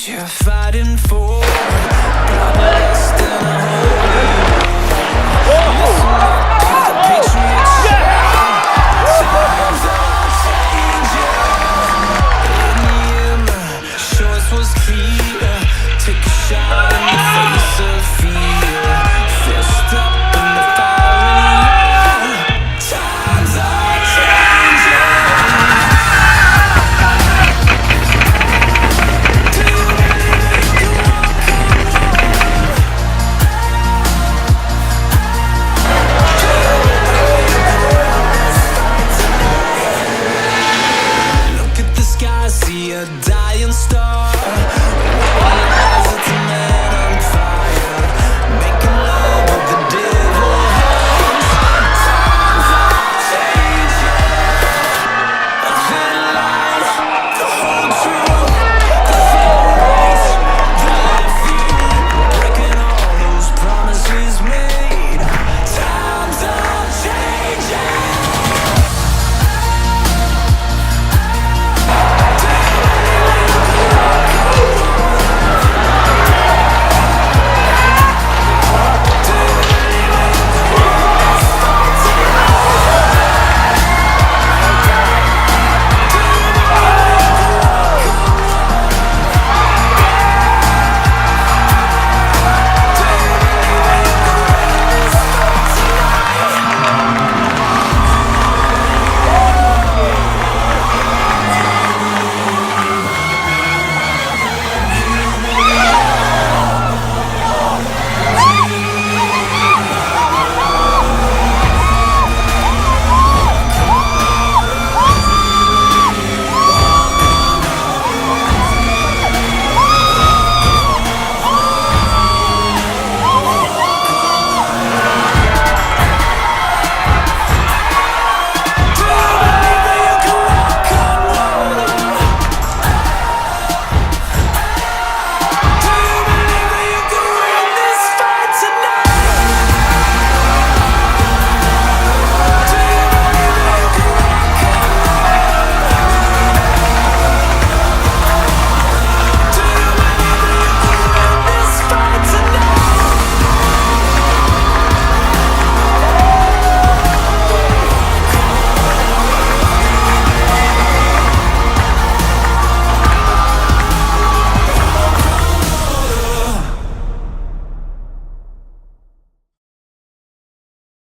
you're fighting for, blood less than a holy war. Listen up to the patriots shout, times are changing. In the end, my choice was clear. Take a shot in the face of